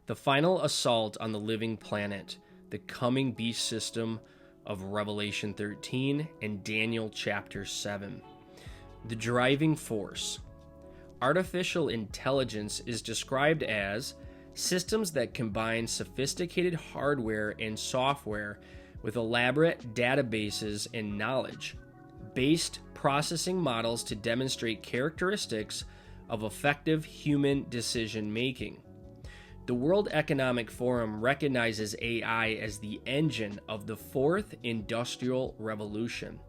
The final assault on the living planet, the coming beast system of Revelation 13 and Daniel chapter 7. The driving force. Artificial intelligence is described as systems that combine sophisticated hardware and software with elaborate databases and knowledge-based processing models to demonstrate characteristics of effective human decision-making. The World Economic Forum recognizes AI as the engine of the fourth industrial revolution.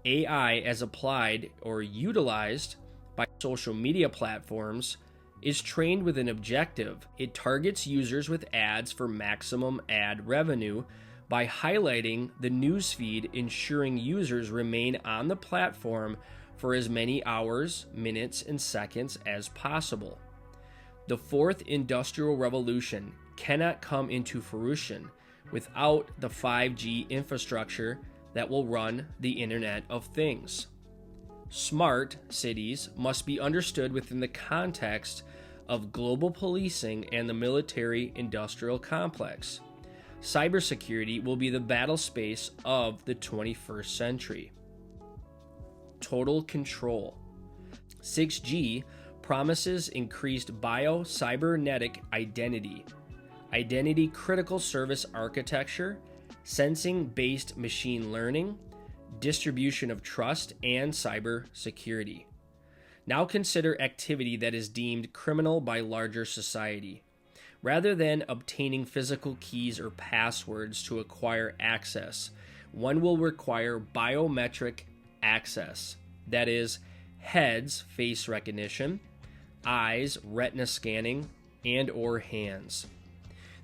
AI, as applied or utilized by social media platforms, is trained with an objective. It targets users with ads for maximum ad revenue by highlighting the newsfeed, ensuring users remain on the platform for as many hours, minutes, and seconds as possible. The fourth industrial revolution cannot come into fruition without the 5G infrastructure that will run the Internet of Things. Smart cities must be understood within the context of global policing and the military-industrial complex. Cybersecurity will be the battle space of the 21st century. Total control. 6G promises increased bio-cybernetic identity critical service architecture, sensing-based machine learning, distribution of trust, and cybersecurity. Now consider activity that is deemed criminal by larger society. Rather than obtaining physical keys or passwords to acquire access, one will require biometric access, that is, heads face recognition, eyes retina scanning, and or hands.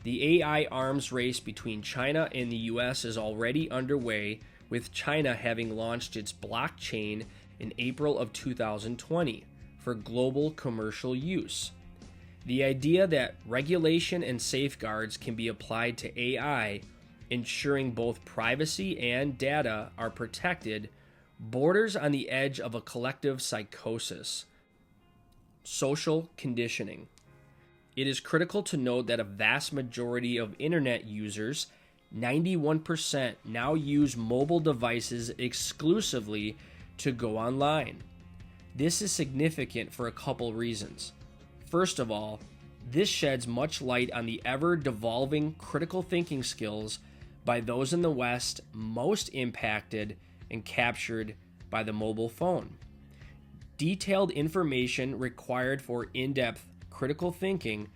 The AI arms race between China and the US is already underway, with China having launched its blockchain in April of 2020 for global commercial use. The idea that regulation and safeguards can be applied to AI, ensuring both privacy and data are protected, borders on the edge of a collective psychosis. Social conditioning. It is critical to note that a vast majority of internet users, 91%, now use mobile devices exclusively to go online. This is significant for a couple reasons. First of all, this sheds much light on the ever-devolving critical thinking skills by those in the West most impacted and captured by the mobile phone. Detailed information required for in-depth critical thinking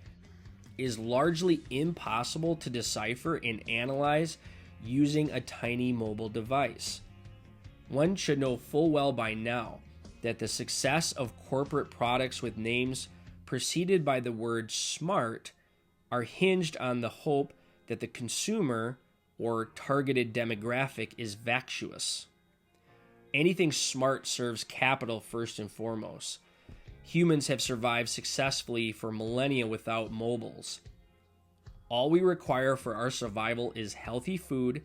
is largely impossible to decipher and analyze using a tiny mobile device. One should know full well by now that the success of corporate products with names preceded by the word smart are hinged on the hope that the consumer or targeted demographic is vacuous. Anything smart serves capital first and foremost. Humans have survived successfully for millennia without mobiles. All we require for our survival is healthy food,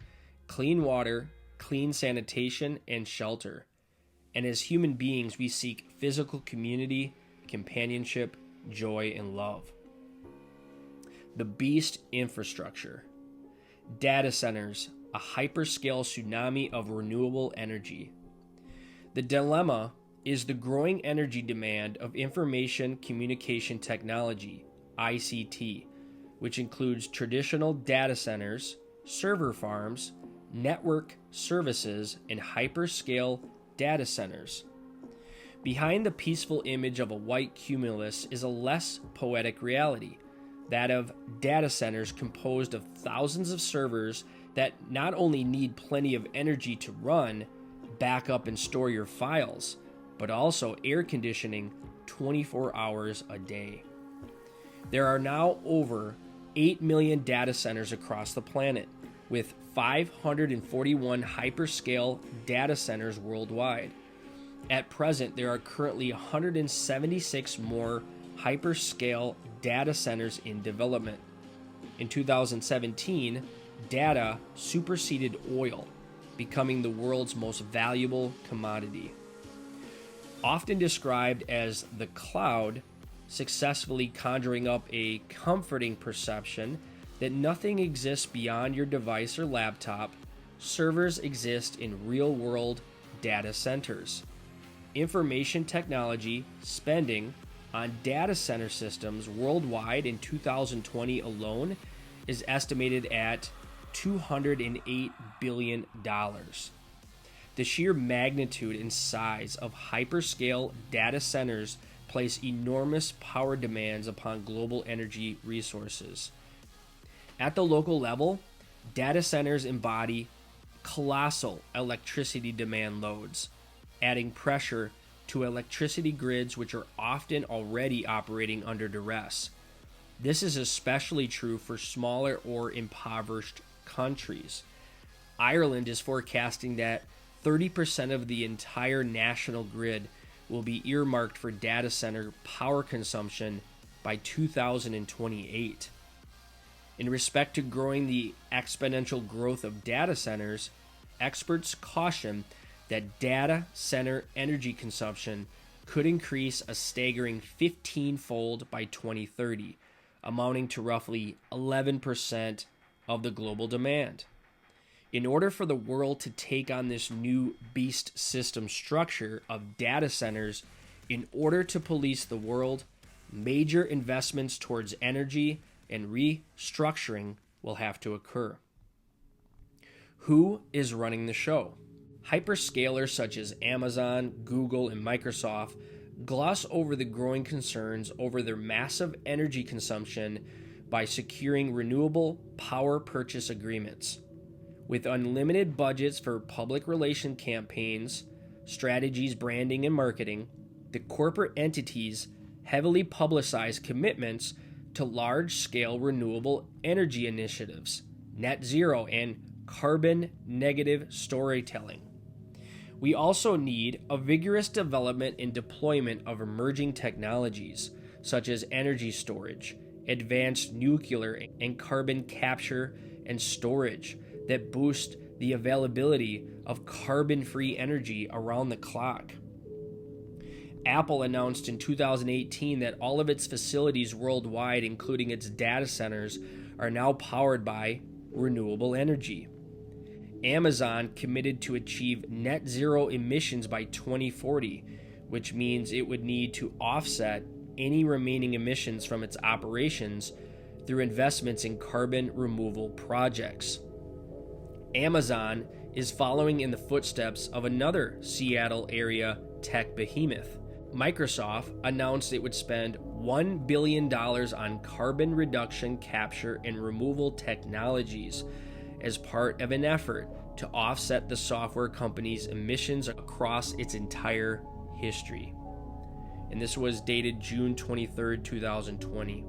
clean water, clean sanitation, and shelter. And as human beings, we seek physical community, companionship, joy, and love. The beast infrastructure. Data centers, a hyperscale tsunami of renewable energy. The dilemma is the growing energy demand of information communication technology, ICT, which includes traditional data centers, server farms, network services, and hyperscale data centers. Behind the peaceful image of a white cumulus is a less poetic reality, that of data centers composed of thousands of servers that not only need plenty of energy to run, back up, and store your files, but also air conditioning 24 hours a day. There are now over 8 million data centers across the planet, with 541 hyperscale data centers worldwide. At present, there are currently 176 more hyperscale data centers in development. In 2017, data superseded oil, becoming the world's most valuable commodity. Often described as the cloud, successfully conjuring up a comforting perception that nothing exists beyond your device or laptop, servers exist in real-world data centers. Information technology spending on data center systems worldwide in 2020 alone is estimated at $208 billion. The sheer magnitude and size of hyperscale data centers place enormous power demands upon global energy resources. At the local level, data centers embody colossal electricity demand loads, adding pressure to electricity grids which are often already operating under duress. This is especially true for smaller or impoverished countries. Ireland is forecasting that 30% of the entire national grid will be earmarked for data center power consumption by 2028. In respect to growing the exponential growth of data centers, experts caution that data center energy consumption could increase a staggering 15-fold by 2030, amounting to roughly 11% of the global demand. In order for the world to take on this new beast system structure of data centers, in order to police the world, major investments towards energy and restructuring will have to occur. Who is running the show? Hyperscalers such as Amazon, Google, and Microsoft gloss over the growing concerns over their massive energy consumption by securing renewable power purchase agreements. With unlimited budgets for public relation campaigns, strategies, branding, and marketing, the corporate entities heavily publicize commitments to large-scale renewable energy initiatives, net zero, and carbon-negative storytelling. We also need a vigorous development and deployment of emerging technologies, such as energy storage, advanced nuclear and carbon capture and storage that boost the availability of carbon-free energy around the clock. Apple announced in 2018 that all of its facilities worldwide, including its data centers, are now powered by renewable energy. Amazon committed to achieve net zero emissions by 2040, which means it would need to offset any remaining emissions from its operations through investments in carbon removal projects. Amazon is following in the footsteps of another Seattle area tech behemoth. Microsoft announced it would spend $1 billion on carbon reduction capture and removal technologies as part of an effort to offset the software company's emissions across its entire history. And this was dated June 23rd, 2020.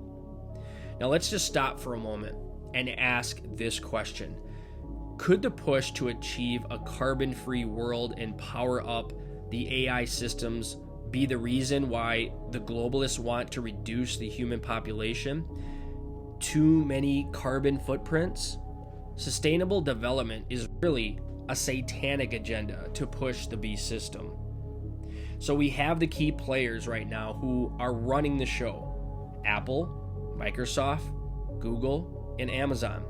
Now let's just stop for a moment and ask this question. Could the push to achieve a carbon-free world and power up the AI systems be the reason why the globalists want to reduce the human population? Too many carbon footprints? Sustainable development is really a satanic agenda to push the beast system. So we have the key players right now who are running the show: Apple, Microsoft, Google, and Amazon.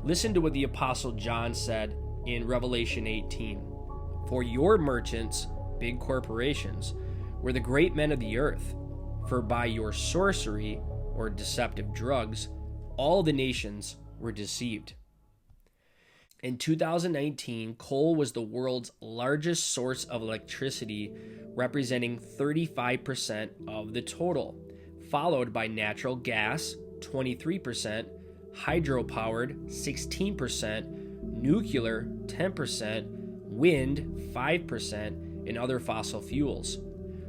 Listen to what the Apostle John said in Revelation 18. For your merchants, big corporations, were the great men of the earth, for by your sorcery or deceptive drugs, all the nations were deceived. In 2019, coal was the world's largest source of electricity, representing 35% of the total, followed by natural gas, 23%, hydro-powered, 16%, nuclear, 10%, wind, 5%, and other fossil fuels.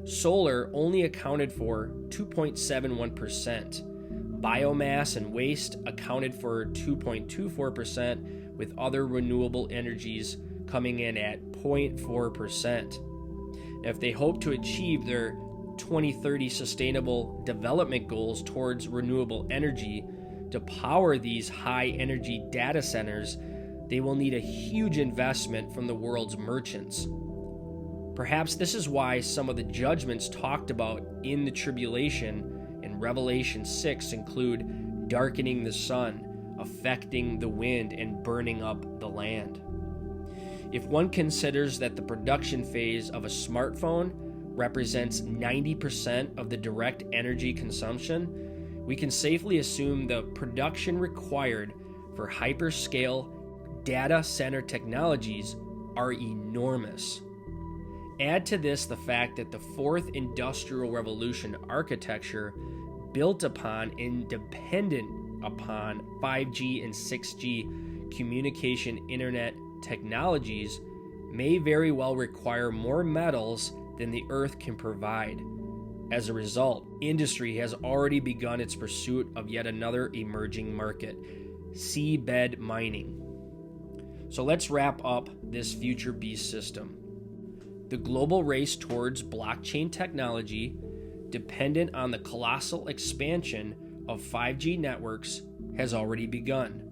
Solar only accounted for 2.71%. Biomass and waste accounted for 2.24%, with other renewable energies coming in at 0.4%. Now, if they hope to achieve their 2030 sustainable development goals towards renewable energy to power these high energy data centers, they will need a huge investment from the world's merchants. Perhaps this is why some of the judgments talked about in the tribulation in Revelation 6 include darkening the sun, affecting the wind, and burning up the land. If one considers that the production phase of a smartphone represents 90% of the direct energy consumption, we can safely assume the production required for hyperscale data center technologies are enormous. Add to this the fact that the fourth industrial revolution architecture built upon and dependent upon 5G and 6G communication internet technologies may very well require more metals than the Earth can provide. As a result, industry has already begun its pursuit of yet another emerging market, seabed mining. So let's wrap up this future beast system. The global race towards blockchain technology, dependent on the colossal expansion of 5G networks, has already begun.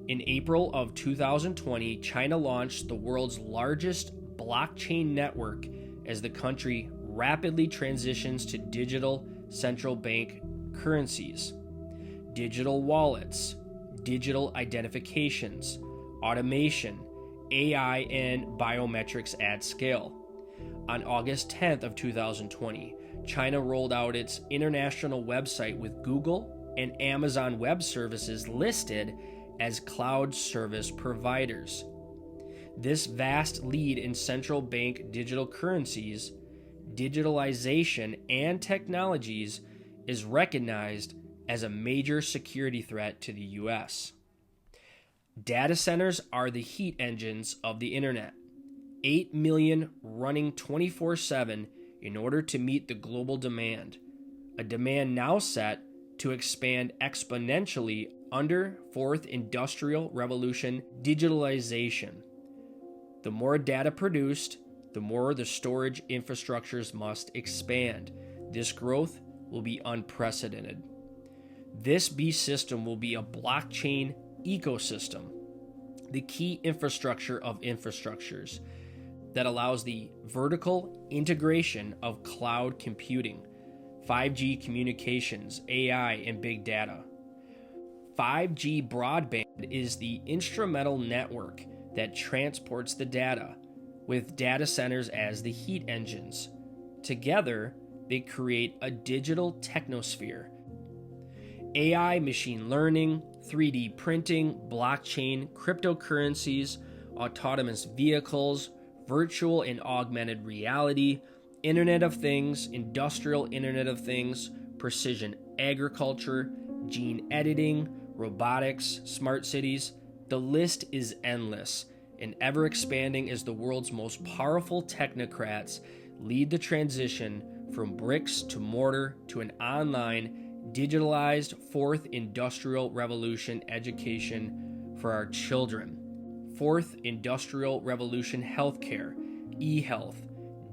In April of 2020, China launched the world's largest blockchain network as the country rapidly transitions to digital central bank currencies, digital wallets, digital identifications, automation, AI, and biometrics at scale. On August 10th of 2020, China rolled out its international website with Google and Amazon Web Services listed as cloud service providers. This vast lead in central bank digital currencies, digitalization, and technologies is recognized as a major security threat to the U.S. Data centers are the heat engines of the internet. 8 million running 24/7 in order to meet the global demand, a demand now set to expand exponentially under fourth industrial revolution digitalization. The more data produced, the more the storage infrastructures must expand. This growth will be unprecedented. This beast system will be a blockchain ecosystem, the key infrastructure of infrastructures that allows the vertical integration of cloud computing, 5G communications, AI, and big data. 5G broadband is the instrumental network that transports the data, with data centers as the heat engines. Together, they create a digital technosphere. AI, machine learning, 3D printing, blockchain, cryptocurrencies, autonomous vehicles, virtual and augmented reality, Internet of Things, industrial Internet of Things, precision agriculture, gene editing, robotics, smart cities. The list is endless and ever expanding as the world's most powerful technocrats lead the transition from bricks to mortar to an online, digitalized fourth industrial revolution education for our children. Fourth industrial revolution healthcare, e-health,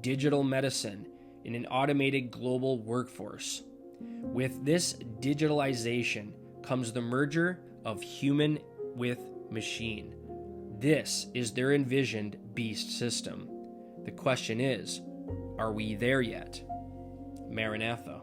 digital medicine, and an automated global workforce. With this digitalization comes the merger of human with machine. This is their envisioned beast system. The question is, are we there yet? Maranatha.